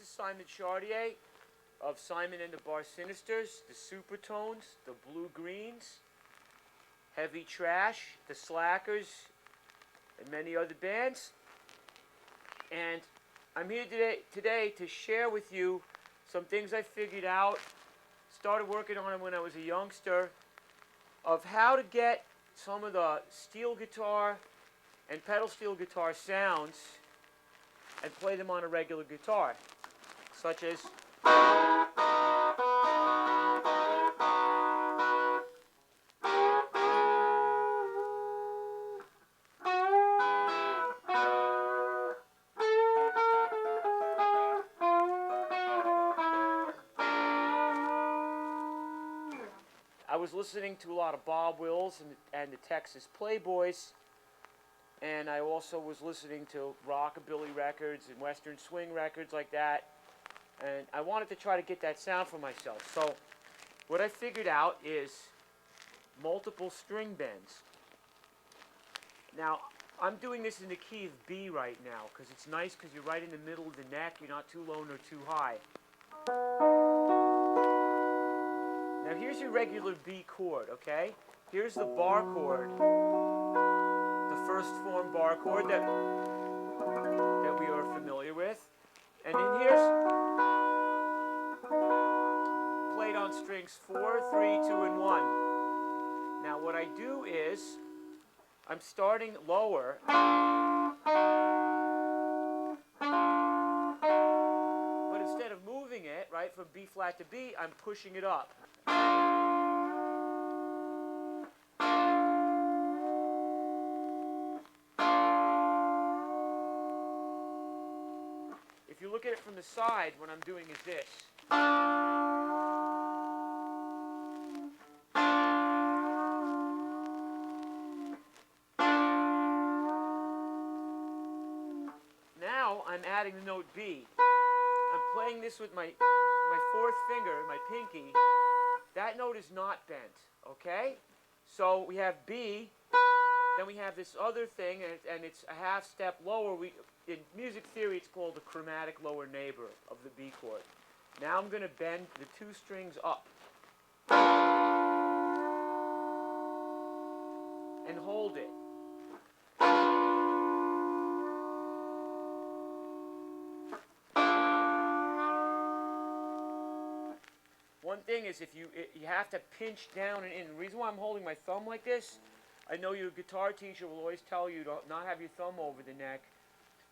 is Simon Chartier of Simon and the Bar Sinisters, the Supertones, the Blue Greens, Heavy Trash, the Slackers, and many other bands. And I'm here today to share with you some things I figured out, started working on them when I was a youngster, of how to get some of the steel guitar and pedal steel guitar sounds and play them on a regular guitar, such as I was listening to a lot of Bob Wills and the Texas Playboys, and I also was listening to Rockabilly records and Western swing records like that, and I wanted to try to get that sound for myself. So what I figured out is multiple string bends. Now, I'm doing this in the key of B right now because it's nice because you're right in the middle of the neck. You're not too low nor too high. Now here's your regular B chord, okay? Here's the bar chord, the first form bar chord that we are familiar with. And then here's played on strings 4, 3, 2, and 1. Now what I do is I'm starting lower, but instead of moving it, right, from B flat to B, I'm pushing it up. If you look at it from the side, what I'm doing is this. Now I'm adding the note B. I'm playing this with my fourth finger, my pinky. That note is not bent, okay? So we have B, then we have this other thing, and it's a half step lower. In music theory, it's called the chromatic lower neighbor of the B chord. Now I'm going to bend the two strings up and hold it. One thing is you have to pinch down and in. The reason why I'm holding my thumb like this, I know your guitar teacher will always tell you to not have your thumb over the neck.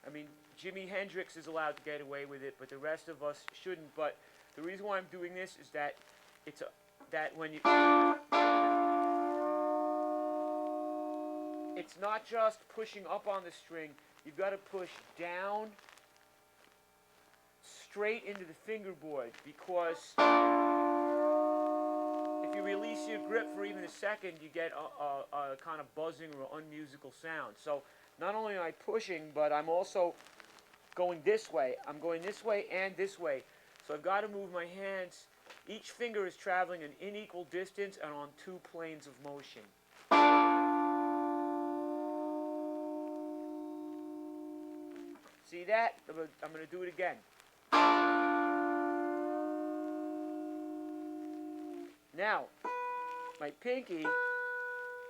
I mean, Jimi Hendrix is allowed to get away with it, but the rest of us shouldn't. But the reason why I'm doing this is that it's not just pushing up on the string. You've got to push down straight into the fingerboard, because if you release your grip for even a second, you get a kind of buzzing or unmusical sound. So not only am I pushing, but I'm also going this way. I'm going this way and this way. So I've got to move my hands. Each finger is traveling an unequal distance and on two planes of motion. See that? I'm going to do it again. Now, my pinky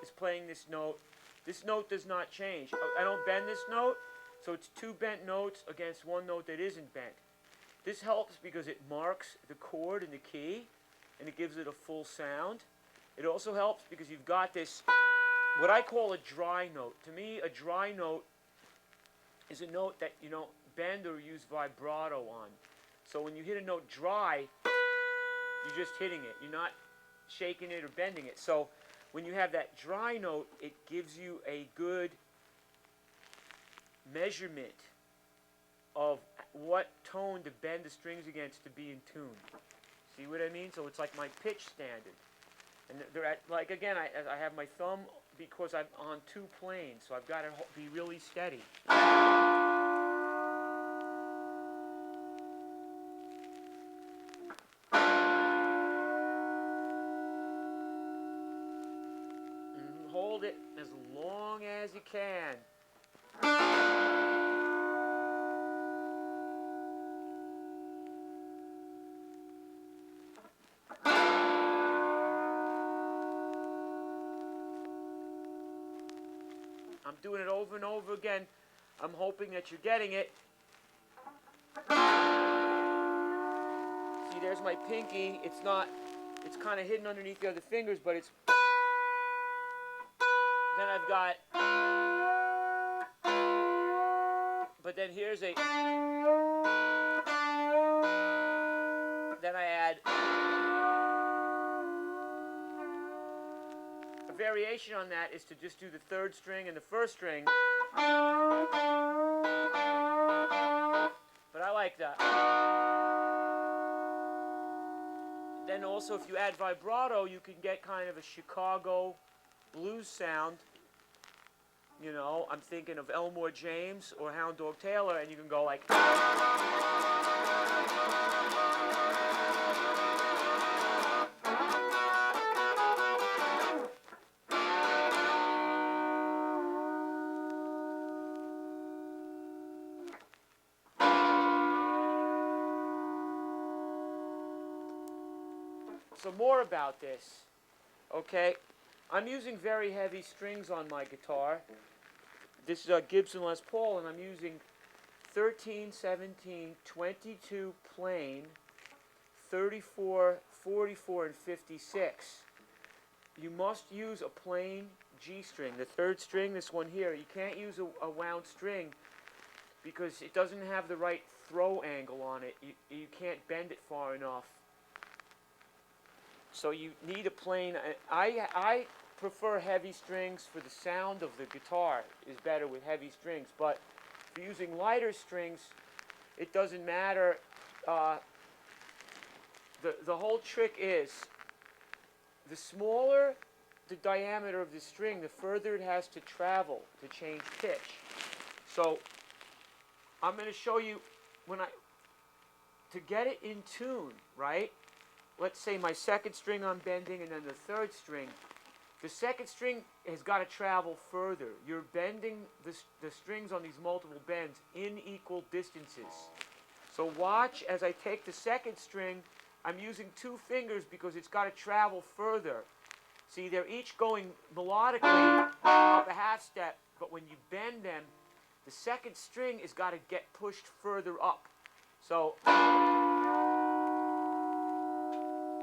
is playing this note. This note does not change. I don't bend this note, so it's two bent notes against one note that isn't bent. This helps because it marks the chord and the key, and it gives it a full sound. It also helps because you've got this, what I call a dry note. To me, a dry note is a note that you don't bend or use vibrato on. So when you hit a note dry, you're just hitting it. You're not shaking it or bending it. So when you have that dry note, it gives you a good measurement of what tone to bend the strings against to be in tune. See what I mean? So it's like my pitch standard. And they're at, like again, I have my thumb because I'm on two planes, so I've got to be really steady. Hold it as long as you can. I'm doing it over and over again. I'm hoping that you're getting it. See, there's my pinky. It's kind of hidden underneath the other fingers, but it's... Then I've got... But then here's a... Then I add a variation on that is to just do the third string and the first string. But I like that. Then also if you add vibrato, you can get kind of a Chicago blues sound. You know, I'm thinking of Elmore James or Hound Dog Taylor, and you can go like... So more about this, okay? I'm using very heavy strings on my guitar. This is a Gibson Les Paul, and I'm using 13, 17, 22 plain, 34, 44, and 56. You must use a plain G string. The third string, this one here, you can't use a wound string because it doesn't have the right throw angle on it. You can't bend it far enough. So you need a plain... I prefer heavy strings for the sound of the guitar. Is better with heavy strings. But if you're using lighter strings, it doesn't matter. The whole trick is the smaller the diameter of the string, the further it has to travel to change pitch. So I'm going to show you to get it in tune, right? Let's say my second string I'm bending and then the third string. The second string has got to travel further. You're bending the strings on these multiple bends in equal distances. So watch as I take the second string. I'm using two fingers because it's got to travel further. See, they're each going melodically up a half step, but when you bend them, the second string has got to get pushed further up. So...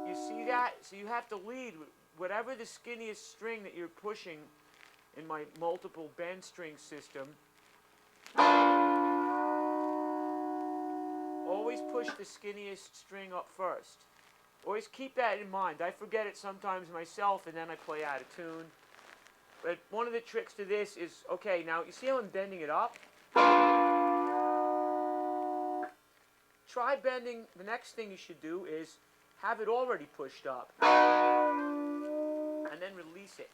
You see that? So you have to lead with whatever the skinniest string that you're pushing in my multiple bend string system. Always push the skinniest string up first. Always keep that in mind. I forget it sometimes myself and then I play out of tune. But one of the tricks to this is, okay, now you see how I'm bending it up? Try bending, the next thing you should do is have it already pushed up, and then release it.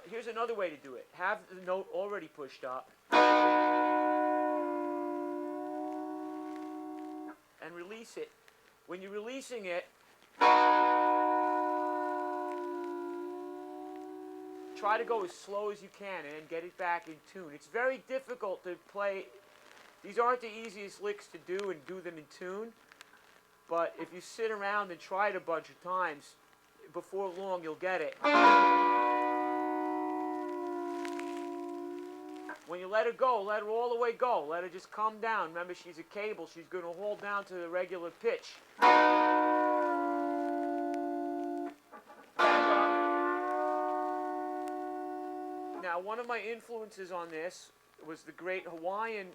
Here's another way to do it. Have the note already pushed up, and release it. When you're releasing it, try to go as slow as you can and then get it back in tune. It's very difficult to play. These aren't the easiest licks to do and do them in tune. But if you sit around and try it a bunch of times, before long you'll get it. When you let her go, let her all the way go. Let her just come down. Remember, she's a cable. She's going to hold down to the regular pitch. Now, one of my influences on this was the great Hawaiian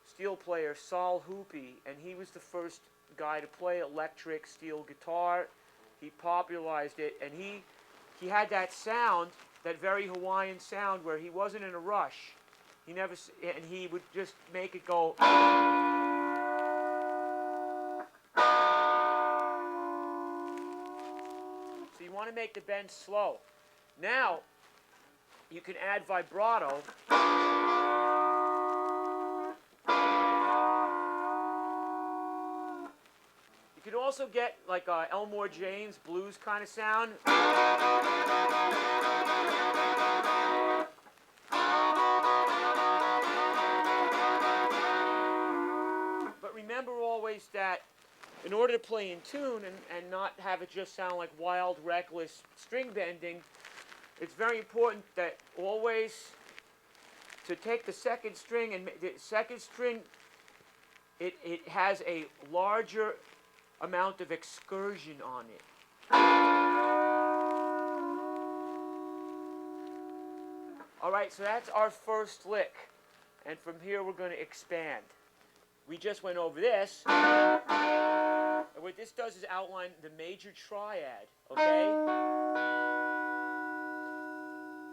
steel player Saul Hoopy, and he was the first guy to play electric steel guitar. He popularized it, and he had that sound, that very Hawaiian sound where he wasn't in a rush. And he would just make it go. So you want to make the bend slow. Now you can add vibrato. You can also get like a Elmore James blues kind of sound. But remember always that in order to play in tune and not have it just sound like wild, reckless string bending, it's very important that always to take the second string, and the second string, it has a larger amount of excursion on it. All right, so that's our first lick. And from here, we're going to expand. We just went over this. And what this does is outline the major triad, okay?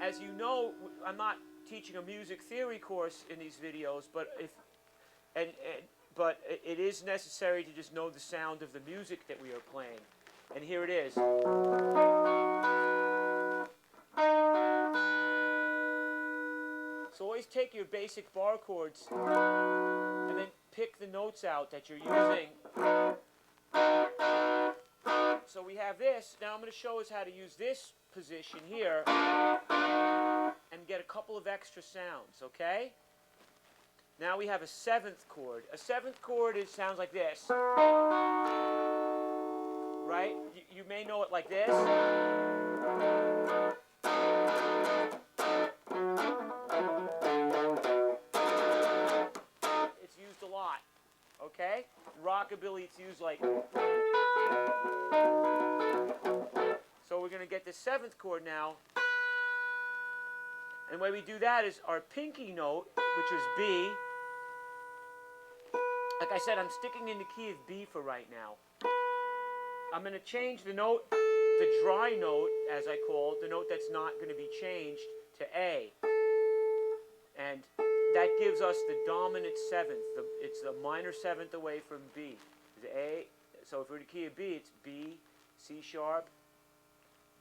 As you know, I'm not teaching a music theory course in these videos, but it is necessary to just know the sound of the music that we are playing. And here it is. So always take your basic bar chords and then pick the notes out that you're using. So we have this. Now I'm going to show us how to use this position here and get a couple of extra sounds, okay? Now we have a seventh chord. A seventh chord sounds like this. Right? You may know it like this. It's used a lot, okay? Rockabilly, it's used like... So we're going to get the seventh chord now. And the way we do that is our pinky note, which is B. Like I said, I'm sticking in the key of B for right now. I'm going to change the note, the dry note, as I call it, the note that's not going to be changed, to A. And that gives us the dominant seventh. It's the minor seventh away from B. The A. So if we're in the key of B, it's B, C sharp,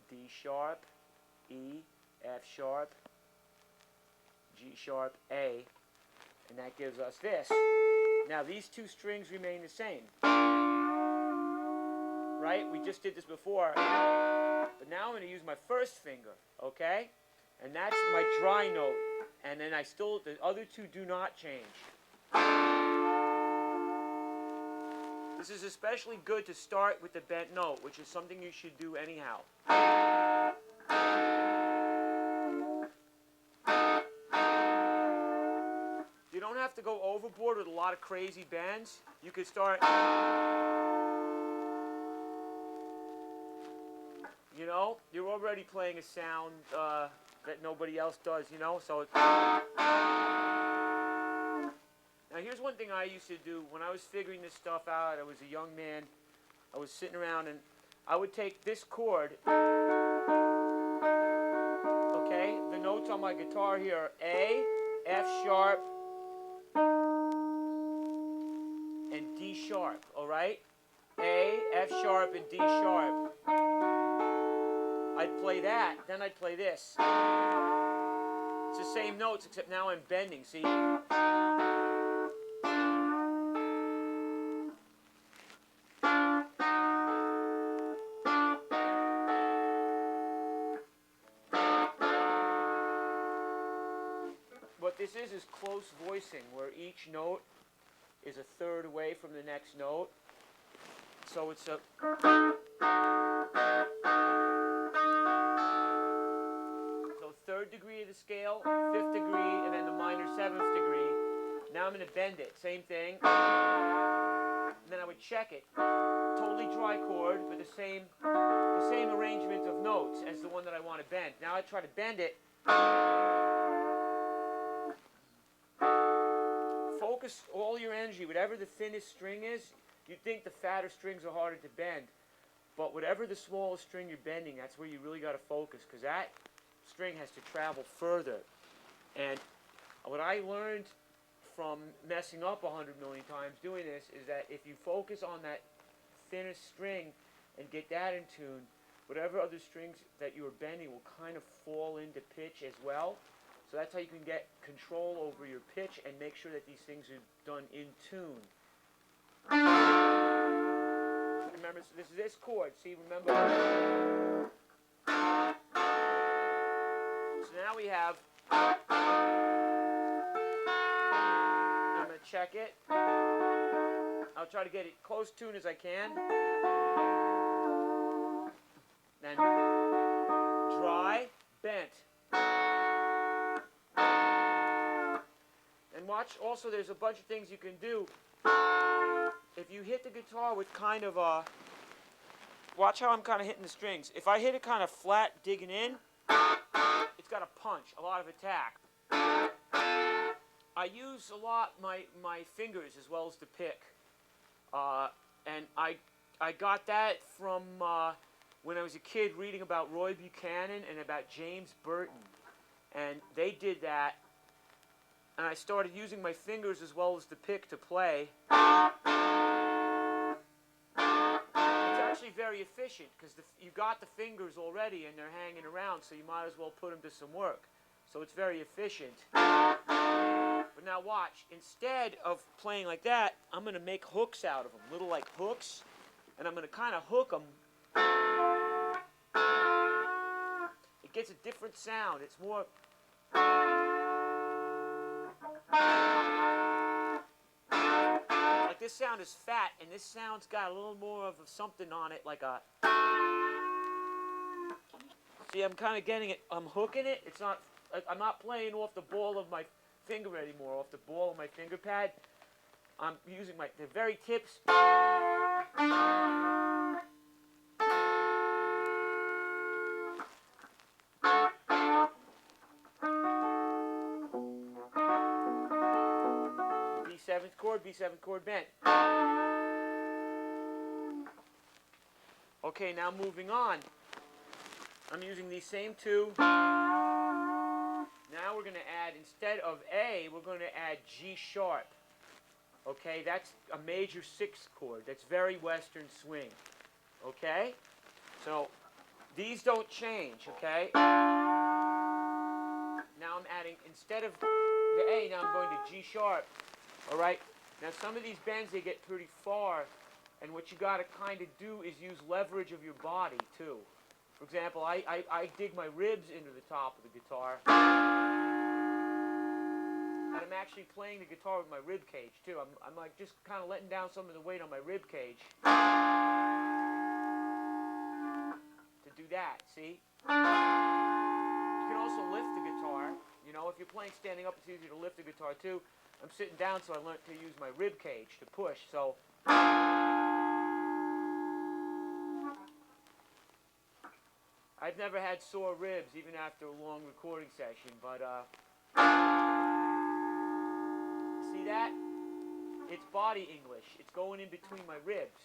D sharp, E, F sharp, G sharp, A. And that gives us this. Now these two strings remain the same. Right? We just did this before. But now I'm going to use my first finger, okay? And that's my dry note. And then the other two do not change. This is especially good to start with the bent note, which is something you should do anyhow. You don't have to go overboard with a lot of crazy bends. You could start... You know, you're already playing a sound that nobody else does, you know, so it's... Now here's one thing I used to do when I was figuring this stuff out. I was a young man. I was sitting around and I would take this chord, okay, the notes on my guitar here are A, F sharp, and D sharp, alright? A, F sharp, and D sharp. I'd play that, then I'd play this. It's the same notes, except now I'm bending, see? What this is close voicing, where each note is a third away from the next note. So it's a... third degree of the scale, fifth degree, and then the minor seventh degree. Now I'm going to bend it. Same thing. And then I would check it. Totally dry chord, but the same arrangement of notes as the one that I want to bend. Now I try to bend it. Focus all your energy. Whatever the thinnest string is, you'd think the fatter strings are harder to bend. But whatever the smallest string you're bending, that's where you really got to focus, because that string has to travel further. And what I learned from messing up 100 million times doing this is that if you focus on that thinnest string and get that in tune, whatever other strings that you are bending will kind of fall into pitch as well. So that's how you can get control over your pitch and make sure that these things are done in tune. Remember, so this is this chord. See, remember? So now we have, I'm going to check it. I'll try to get it close tune as I can. Then dry, bend. watch. Also, there's a bunch of things you can do. If you hit the guitar with kind of a... Watch how I'm kind of hitting the strings. If I hit it kind of flat, digging in, it's got a punch, a lot of attack. I use a lot my fingers as well as the pick. And I got that from when I was a kid reading about Roy Buchanan and about James Burton. And they did that. And I started using my fingers as well as the pick to play. It's actually very efficient because you got the fingers already and they're hanging around, so you might as well put them to some work. So it's very efficient. But now watch, instead of playing like that, I'm going to make hooks out of them, little like hooks, and I'm going to kind of hook them. It gets a different sound. It's more... Like this sound is fat, and this sound's got a little more of something on it, like a... See, I'm kind of getting it, I'm hooking it. It's not, I'm not playing off the ball of my finger anymore, off the ball of my finger pad. I'm using the very tips. B7 chord bent. Okay, now moving on. I'm using these same two. Now we're going to add, instead of A, we're going to add G sharp. Okay, that's a major 6th chord. That's very Western swing. Okay? So, these don't change, okay? Now I'm adding, instead of the A, now I'm going to G sharp. Alright? Now some of these bends, they get pretty far, and what you got to kind of do is use leverage of your body, too. For example, I dig my ribs into the top of the guitar. And I'm actually playing the guitar with my rib cage, too. I'm like just kind of letting down some of the weight on my rib cage. To do that, see? You can also lift the guitar. You know, if you're playing standing up, it's easier to lift the guitar, too. I'm sitting down, so I learned to use my rib cage to push, so... I've never had sore ribs, even after a long recording session, but, see that? It's body English. It's going in between my ribs,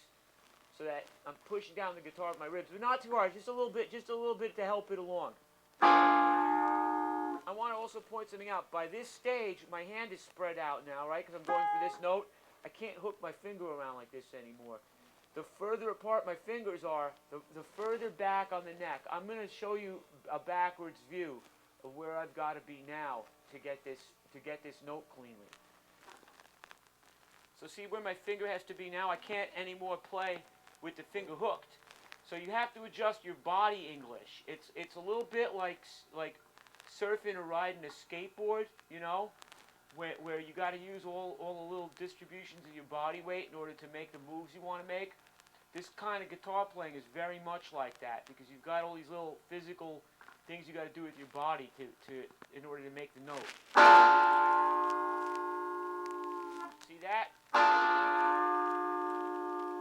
so that I'm pushing down the guitar with my ribs, but not too hard, just a little bit to help it along. I want to also point something out. By this stage, my hand is spread out now, right? Because I'm going for this note. I can't hook my finger around like this anymore. The further apart my fingers are, the further back on the neck. I'm going to show you a backwards view of where I've got to be now to get this note cleanly. So see where my finger has to be now? I can't anymore play with the finger hooked. So you have to adjust your body English. It's a little bit like surfing or riding a skateboard, you know, where you got to use all the little distributions of your body weight in order to make the moves you want to make. This kind of guitar playing is very much like that because you've got all these little physical things you got to do with your body in order to make the note. See that?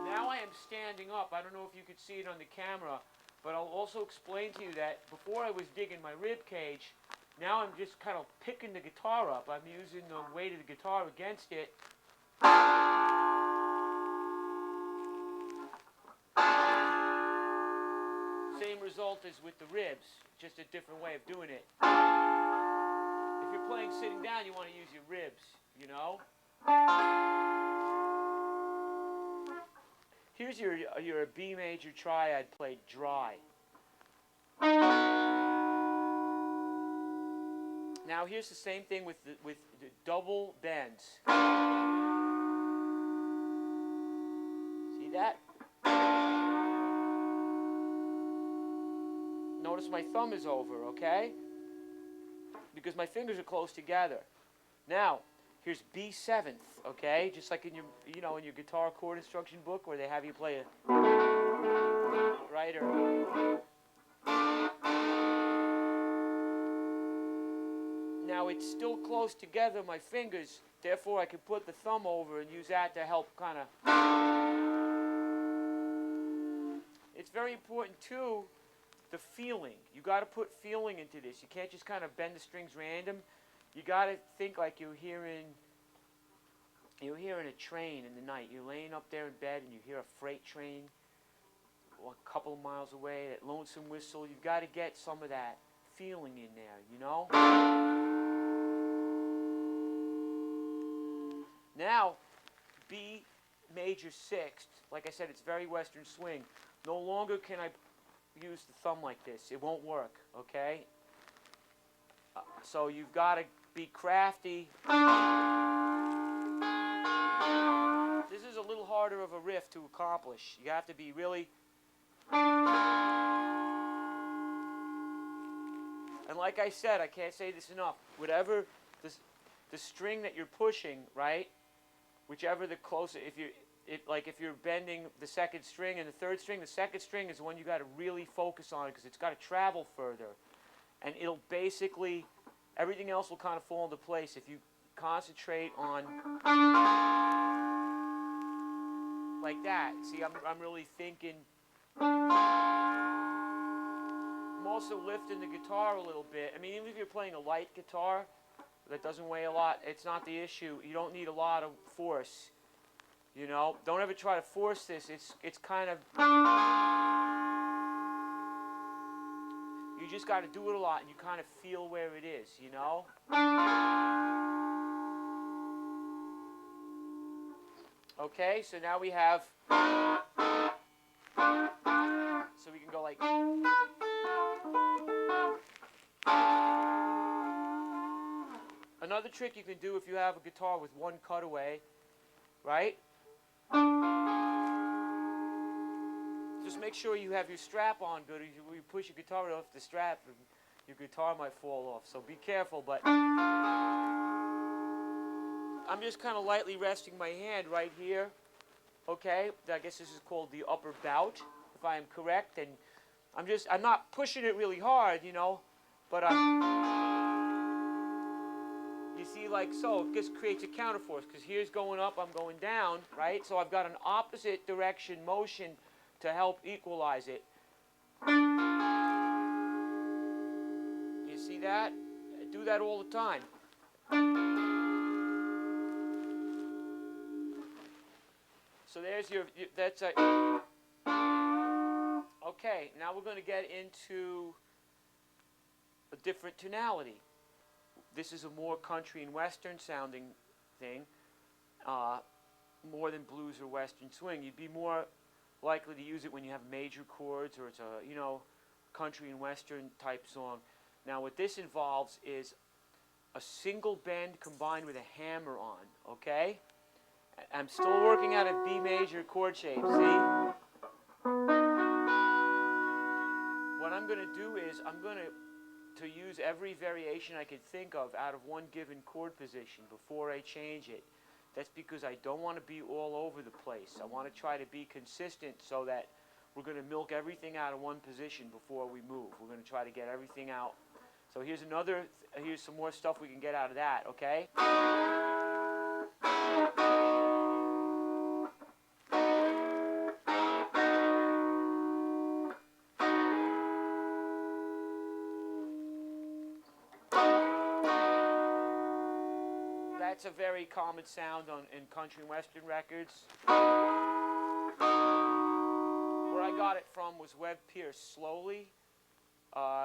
Now I am standing up. I don't know if you could see it on the camera, but I'll also explain to you that before I was digging my rib cage, now I'm just kind of picking the guitar up. I'm using the weight of the guitar against it. Same result as with the ribs, just a different way of doing it. If you're playing sitting down, you want to use your ribs, you know? Here's your B major triad played dry. Now here's the same thing with the double bends. See that? Notice my thumb is over, okay? Because my fingers are close together. Now, here's B7th, okay? Just like in your, in your guitar chord instruction book where they have you play a right or. Now it's still close together, my fingers, therefore I can put the thumb over and use that to help kind of... It's very important too, the feeling. You got to put feeling into this. You can't just kind of bend the strings random. You got to think like you're hearing a train in the night. You're laying up there in bed and you hear a freight train a couple of miles away, that lonesome whistle. You've got to get some of that feeling in there, you know? Now, B major sixth, like I said, it's very Western swing. No longer can I use the thumb like this. It won't work, okay? So you've got to be crafty. This is a little harder of a riff to accomplish. You have to be really... And like I said, I can't say this enough. Whatever the string that you're pushing, right? Whichever the closer, if you're bending the second string and the third string, the second string is the one you got to really focus on because it's got to travel further, and it'll basically, everything else will kind of fall into place if you concentrate on like that. See, I'm really thinking. I'm also lifting the guitar a little bit. I mean, even if you're playing a light guitar that doesn't weigh a lot, it's not the issue. You don't need a lot of force. You know, don't ever try to force this. It's kind of, you just got to do it a lot and you kind of feel where it is, you know? Okay, so now we have, so we can go like, another trick you can do if you have a guitar with one cutaway, right? Just make sure you have your strap on good. When you push your guitar off the strap, your guitar might fall off. So be careful, but I'm just kind of lightly resting my hand right here. Okay, I guess this is called the upper bout, if I am correct. And I'm not pushing it really hard, you know, but you see, like so, it just creates a counterforce, because here's going up, I'm going down, right? So I've got an opposite direction motion to help equalize it. You see that? I do that all the time. So there's that's a... Okay, now we're going to get into a different tonality. This is a more country and western sounding thing, more than blues or western swing. You'd be more likely to use it when you have major chords or it's a, you know, country and western type song. Now what this involves is a single bend combined with a hammer on, okay? I'm still working out a B major chord shape, see? What I'm going to do is I'm going to use every variation I can think of out of one given chord position before I change it. That's because I don't want to be all over the place. I want to try to be consistent so that we're going to milk everything out of one position before we move. We're going to try to get everything out. So here's some more stuff we can get out of that, okay? That's a very common sound in country and western records. Where I got it from was Webb Pierce, Slowly.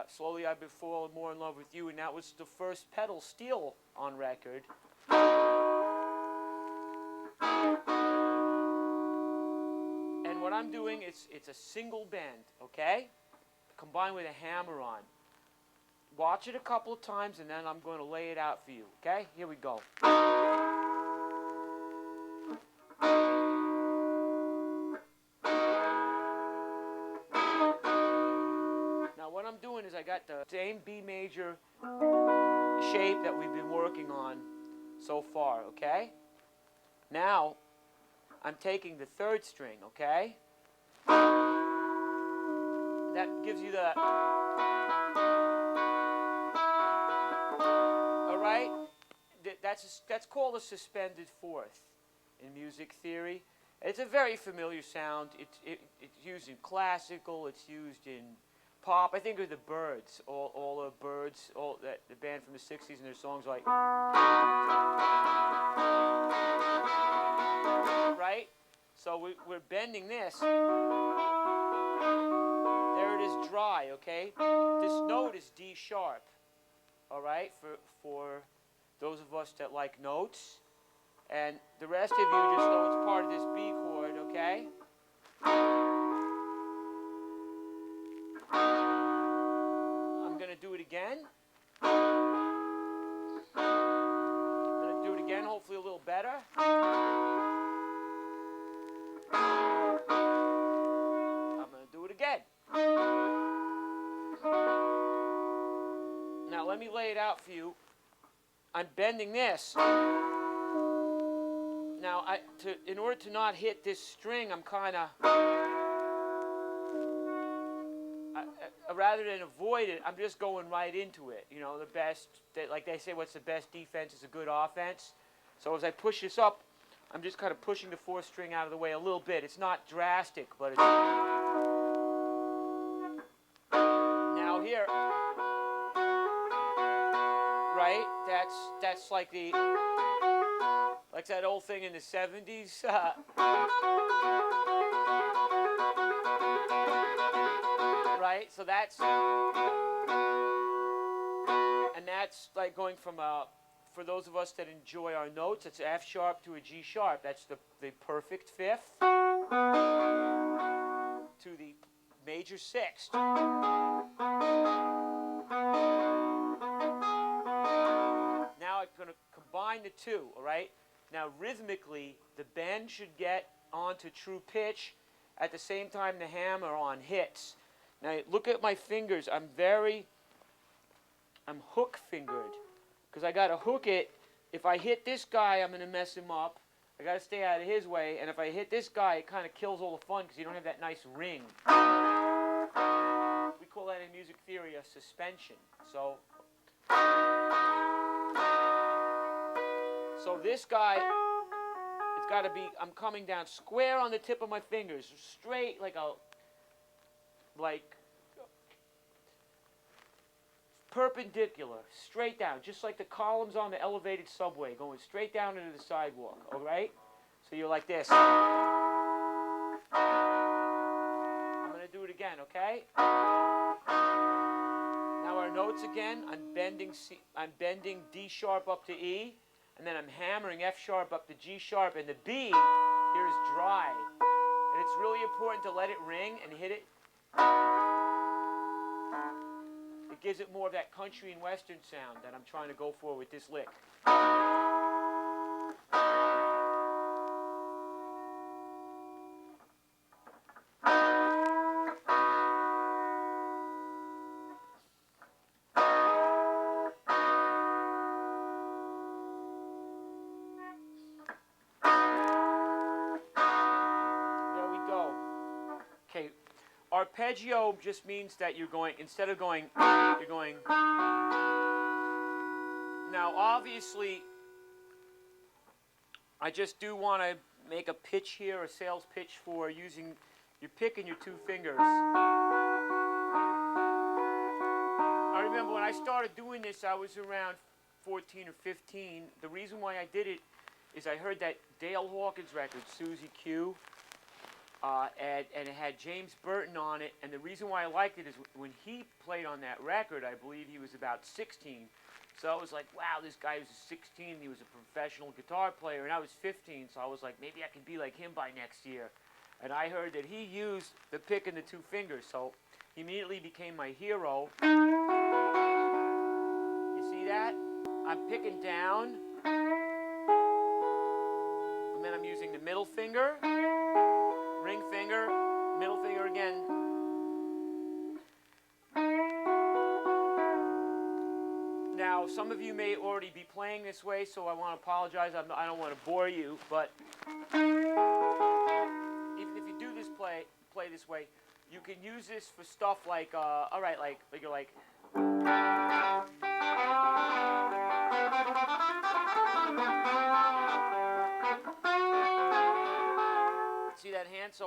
Slowly I've been falling more in love with you, and that was the first pedal steel on record. And what I'm doing is it's a single bend, okay? Combined with a hammer on. Watch it a couple of times and then I'm going to lay it out for you, okay? Here we go. Now what I'm doing is I got the same B major shape that we've been working on so far, okay? Now I'm taking the third string, okay? That gives you the... That's called a suspended fourth in music theory. It's a very familiar sound. It's used in classical. It's used in pop. I think of the Byrds, all the Byrds, all that the band from the '60s, and their songs like, right? So we're bending this. There it is, dry. Okay. This note is D sharp. All right, for those of us that like notes. And the rest of you just know it's part of this B chord, okay? I'm going to do it again. I'm going to do it again, hopefully a little better. I'm going to do it again. Now let me lay it out for you. I'm bending this. Now, in order to not hit this string, I'm kind of, rather than avoid it, I'm just going right into it. You know, like they say, what's the best defense is a good offense. So as I push this up, I'm just kind of pushing the fourth string out of the way a little bit. It's not drastic, but it's... Now here, right, that's like the... Like that old thing in the 70s. Right? So that's... And that's like going from for those of us that enjoy our notes, it's F sharp to a G sharp. That's the perfect fifth to the major sixth. Now I'm going to combine the two, all right? Now, rhythmically, the bend should get onto true pitch at the same time the hammer on hits. Now, look at my fingers. I'm hook-fingered because I got to hook it. If I hit this guy, I'm going to mess him up. I got to stay out of his way. And if I hit this guy, it kind of kills all the fun because you don't have that nice ring. We call that in music theory a suspension. So this guy, it's got to be, I'm coming down square on the tip of my fingers, straight like perpendicular, straight down, just like the columns on the elevated subway, going straight down into the sidewalk, all right? So you're like this. I'm going to do it again, okay? Now our notes again, I'm bending D sharp up to E. And then I'm hammering F sharp up to G sharp, and the B here is dry. And it's really important to let it ring and hit it. It gives it more of that country and western sound that I'm trying to go for with this lick. Arpeggio just means that you're going, instead of going, you're going. Now, obviously, I just do want to make a pitch here, a sales pitch for using, you're picking your two fingers. I remember when I started doing this, I was around 14 or 15. The reason why I did it is I heard that Dale Hawkins record, Susie Q. And it had James Burton on it, and the reason why I liked it is when he played on that record, I believe he was about 16. So I was like, wow, this guy was 16, he was a professional guitar player, and I was 15, so I was like, maybe I can be like him by next year. And I heard that he used the pick and the two fingers, so he immediately became my hero. You see that? I'm picking down, and then I'm using the middle finger, ring finger, middle finger again. Now, some of you may already be playing this way, so I want to apologize. I don't want to bore you, but even if you do this play this way, you can use this for stuff like, all right, like you're like.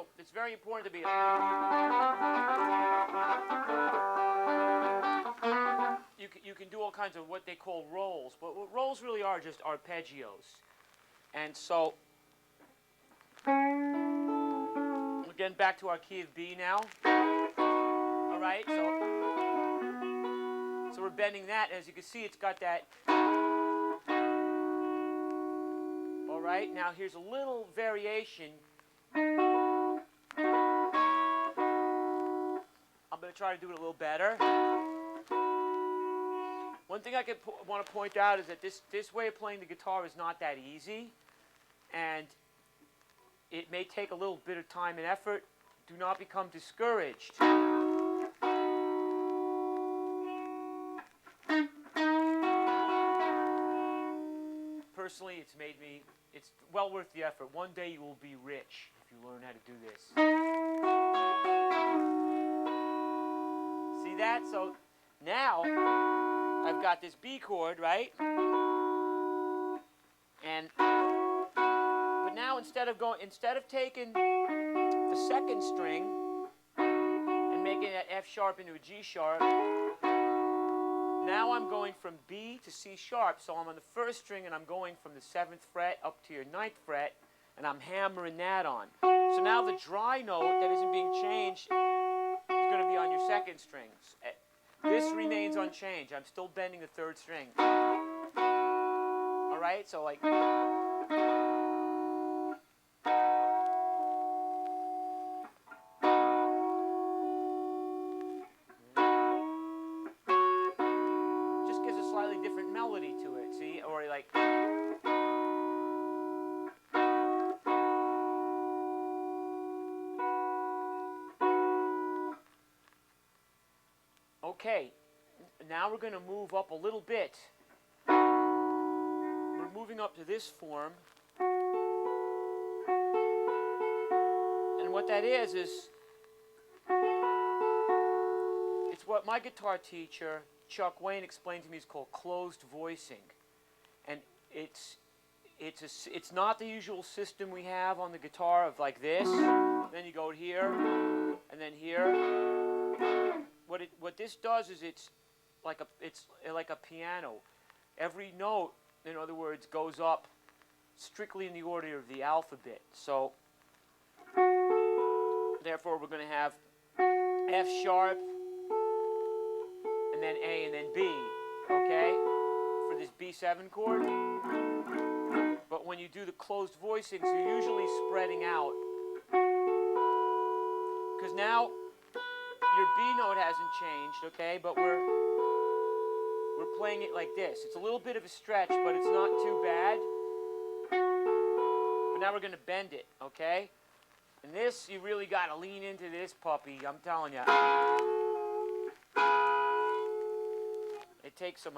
So it's very important to be. You can do all kinds of what they call rolls, but what rolls really are just arpeggios. And so, again, back to our key of B now. All right, so we're bending that. As you can see, it's got that. All right, now here's a little variation. I'm going to try to do it a little better. One thing I want to point out is that this way of playing the guitar is not that easy, and it may take a little bit of time and effort. Do not become discouraged. Personally, it's well worth the effort. One day you will be rich if you learn how to do this. See that? So now I've got this B chord, right? And but now instead of taking the second string and making that F sharp into a G sharp, now I'm going from B to C sharp. So I'm on the first string and I'm going from the 7th fret up to your 9th fret, and I'm hammering that on. So now the dry note that isn't being changed is going to be on your second strings. This remains unchanged. I'm still bending the 3rd string. All right, so like. Just gives a slightly different melody to it, see? Or like. Okay, now we're going to move up a little bit. We're moving up to this form. And what that is it's what my guitar teacher, Chuck Wayne, explained to me is called closed voicing. And it's not the usual system we have on the guitar of like this. Then you go here, and then here. What this does is it's like a piano. Every note, in other words, goes up strictly in the order of the alphabet. So therefore we're going to have F sharp and then A and then B, okay, for this B7 chord. But when you do the closed voicings, you're usually spreading out, because now your B note hasn't changed, okay, but we're playing it like this. It's a little bit of a stretch, but it's not too bad. But now we're going to bend it, okay? And this, you really got to lean into this puppy, I'm telling you. It takes some.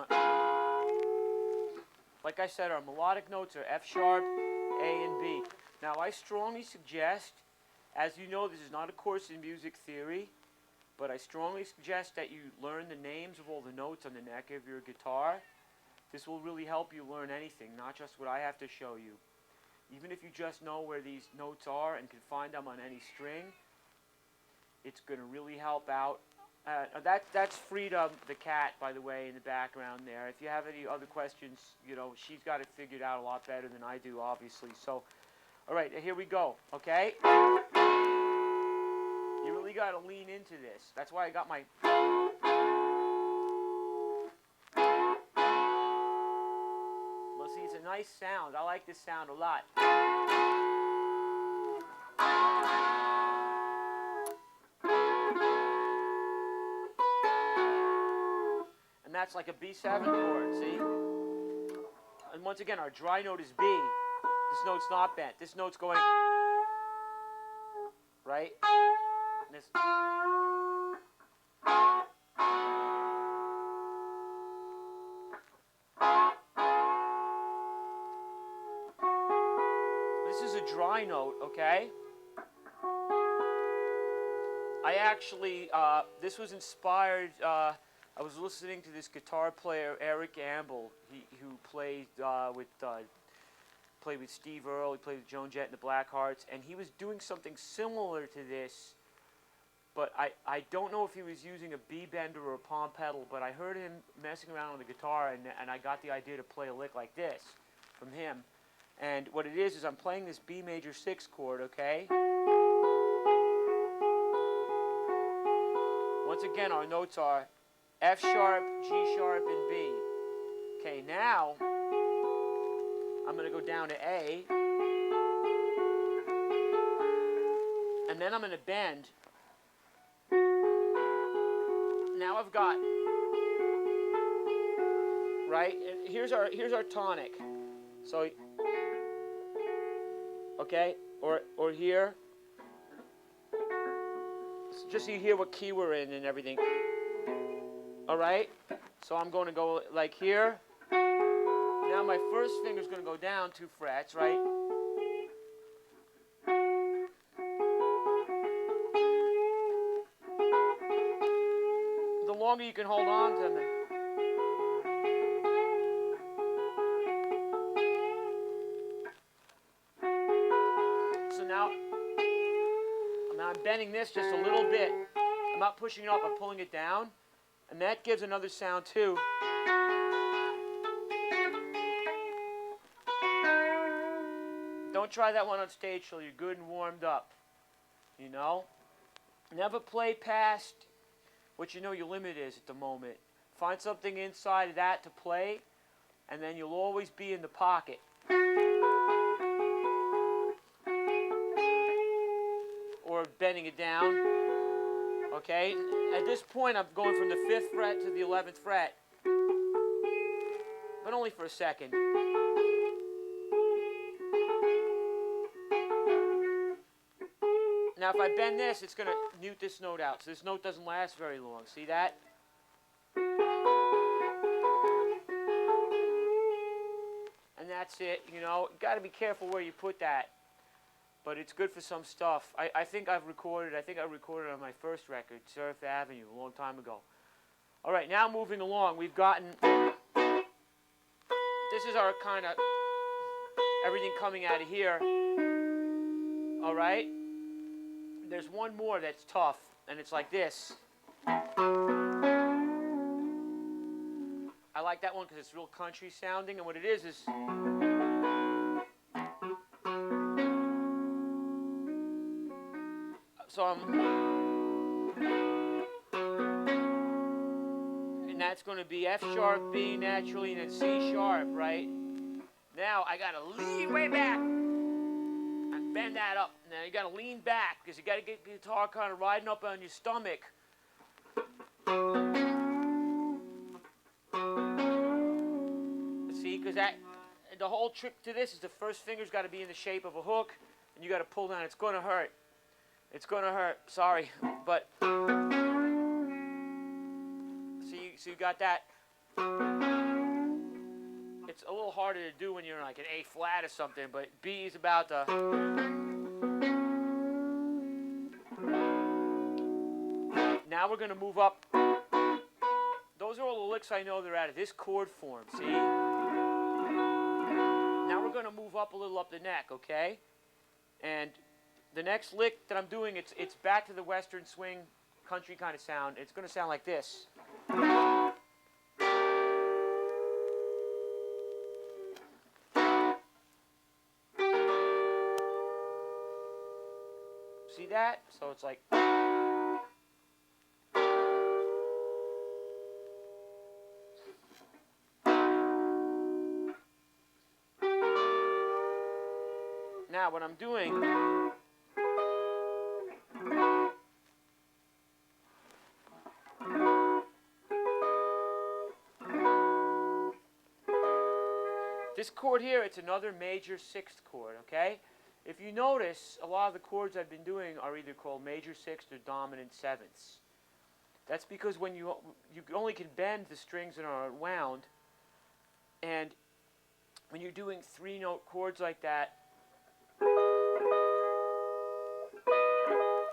Like I said, our melodic notes are F sharp, A, and B. Now, I strongly suggest, as you know, this is not a course in music theory, but I strongly suggest that you learn the names of all the notes on the neck of your guitar. This will really help you learn anything, not just what I have to show you. Even if you just know where these notes are and can find them on any string, it's going to really help out. That's Frida the cat, by the way, in the background there. If you have any other questions, you know, she's got it figured out a lot better than I do, obviously. So, all right, here we go, okay? You really got to lean into this. That's why I got my. Well, see, it's a nice sound. I like this sound a lot. And that's like a B7 chord, see? And once again, our dry note is B. This note's not bent. This note's going. Right? This. This is a dry note, okay? I actually, this was inspired, I was listening to this guitar player, Eric Ambel, who played played with Steve Earle, he played with Joan Jett and the Blackhearts, and he was doing something similar to this, but I don't know if he was using a B bender or a palm pedal, but I heard him messing around on the guitar, and I got the idea to play a lick like this from him. And what it is I'm playing this B major 6 chord, okay? Once again, our notes are F sharp, G sharp, and B. Okay, now I'm going to go down to A, and then I'm going to bend. Now I've got, right? And here's our tonic. So, okay, or here. Just so you hear what key we're in and everything. All right? So I'm going to go like here. Now my first finger's going to go down 2 frets, right? The longer you can hold on to them. So now I'm bending this just a little bit. I'm not pushing it up, I'm pulling it down. And that gives another sound too. Don't try that one on stage till you're good and warmed up. You know? Never play past what you know your limit is at the moment. Find something inside of that to play, and then you'll always be in the pocket. Or bending it down. Okay? At this point, I'm going from the 5th fret to the 11th fret. But only for a second. Now if I bend this, it's going to mute this note out. So this note doesn't last very long. See that? And that's it. You know, you got to be careful where you put that. But it's good for some stuff. I think I recorded on my first record, Surf Avenue, a long time ago. All right, now moving along, we've gotten, this is our kind of, everything coming out of here. All right? There's one more that's tough, and it's like this. I like that one because it's real country sounding, and what it is so and that's going to be F sharp, B naturally, and then C sharp, right? Now I got to lean way back and bend that up. Now you got to lean back because you got to get the guitar kind of riding up on your stomach. See, because the whole trick to this is the first finger's got to be in the shape of a hook, and you got to pull down. It's going to hurt. It's going to hurt. Sorry, but so you got that. It's a little harder to do when you're like an A flat or something, but B is about to. Now we're going to move up. Those are all the licks I know they're out of this chord form, see? Now we're going to move up a little up the neck, okay? And the next lick that I'm doing, it's back to the western swing country kind of sound. It's going to sound like this. See that? So it's like. Now what I'm doing, this chord here, it's another major 6th chord, okay? If you notice, a lot of the chords I've been doing are either called major 6th or dominant 7ths. That's because when you only can bend the strings that are wound, and when you're doing 3-note chords like that,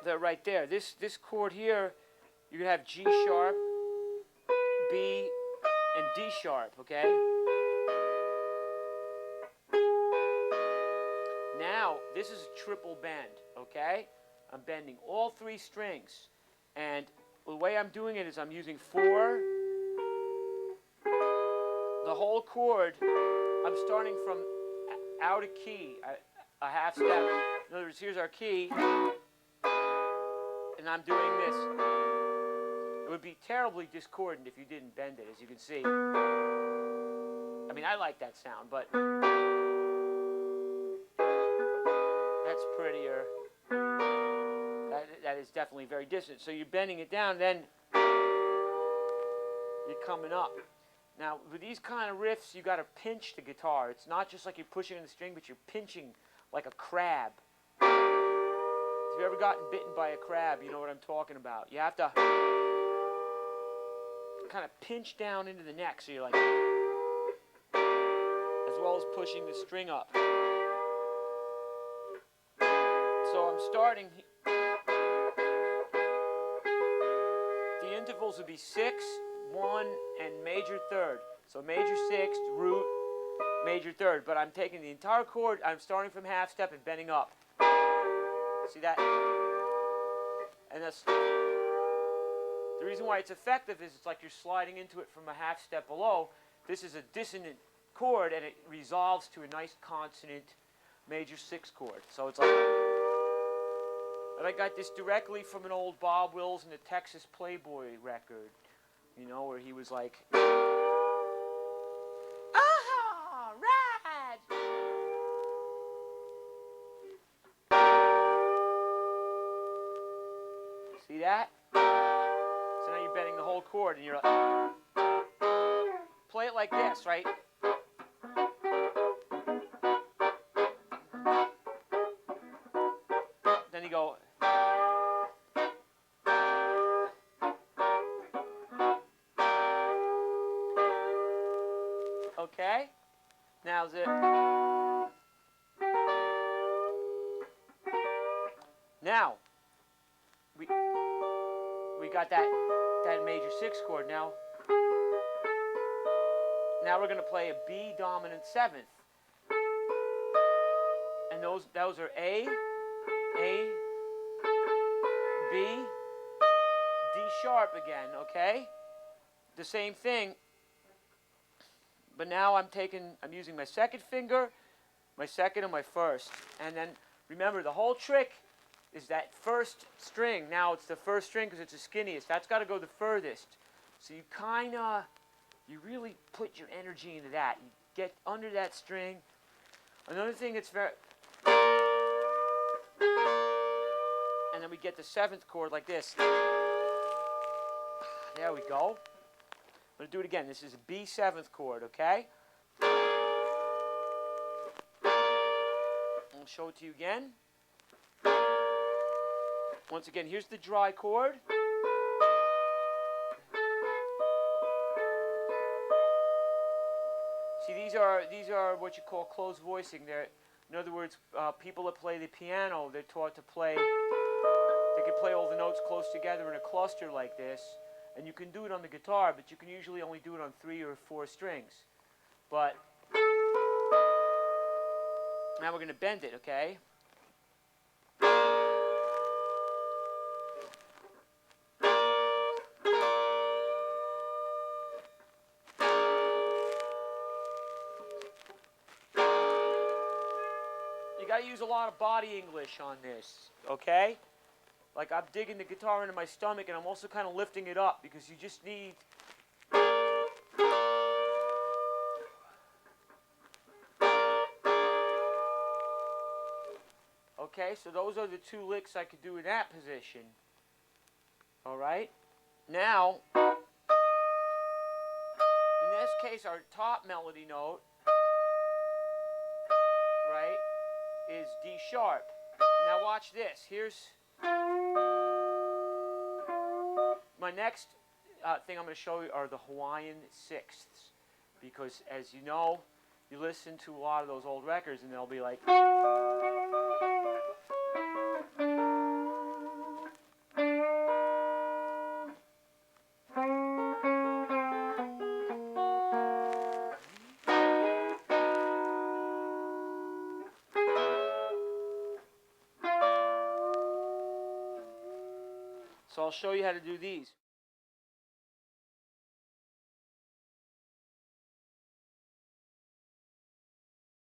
they're right there. This chord here, you can have G sharp, B, and D sharp, okay? Now, this is a triple bend, okay? I'm bending all 3 strings. And the way I'm doing it is I'm using 4. The whole chord, I'm starting from out of key, a half step. In other words, here's our key, and I'm doing this. It would be terribly discordant if you didn't bend it, as you can see. I mean, I like that sound, but that's prettier. That is definitely very distant. So you're bending it down, then you're coming up. Now, with these kind of riffs, you got to pinch the guitar. It's not just like you're pushing on the string, but you're pinching like a crab. If you've ever gotten bitten by a crab, you know what I'm talking about. You have to kind of pinch down into the neck, so you're like, as well as pushing the string up. So I'm starting. The intervals would be 6, 1, and major third. So major 6th, root, major third. But I'm taking the entire chord, I'm starting from half step and bending up. See that? And that's the reason why it's effective is it's like you're sliding into it from a half step below. This is a dissonant chord and it resolves to a nice consonant major 6 chord. So it's like, and I got this directly from an old Bob Wills and the Texas Playboy record, you know, where he was like, "Ah, rad!" See that? So now you're bending the whole chord, and you're like, play it like this, right? Then you go. Okay? Now is it? Now we got that major 6 chord. Now we're going to play a B dominant 7th, and those are A, B, D sharp again. Okay? The same thing. But now I'm using my second finger, my second and my first. And then remember, the whole trick is that first string. Now it's the first string because it's the skinniest. That's got to go the furthest. So you you really put your energy into that. You get under that string. Another thing that's very, and then we get the 7th chord like this. There we go. I'm going to do it again. This is a B 7th chord, okay? I'll show it to you again. Once again, here's the dry chord. See, these are what you call closed voicing. In other words, people that play the piano, they're taught to play. They can play all the notes close together in a cluster like this. And you can do it on the guitar, but you can usually only do it on 3 or 4 strings. But now we're going to bend it, okay? You got to use a lot of body English on this, okay? Like, I'm digging the guitar into my stomach, and I'm also kind of lifting it up, because you just need... Okay, so those are the 2 licks I could do in that position. Alright? Now, in this case, our top melody note, right, is D sharp. Now watch this. Here's... My next thing I'm going to show you are the Hawaiian 6ths, because as you know, you listen to a lot of those old records and they'll be like, So I'll show you how to do these.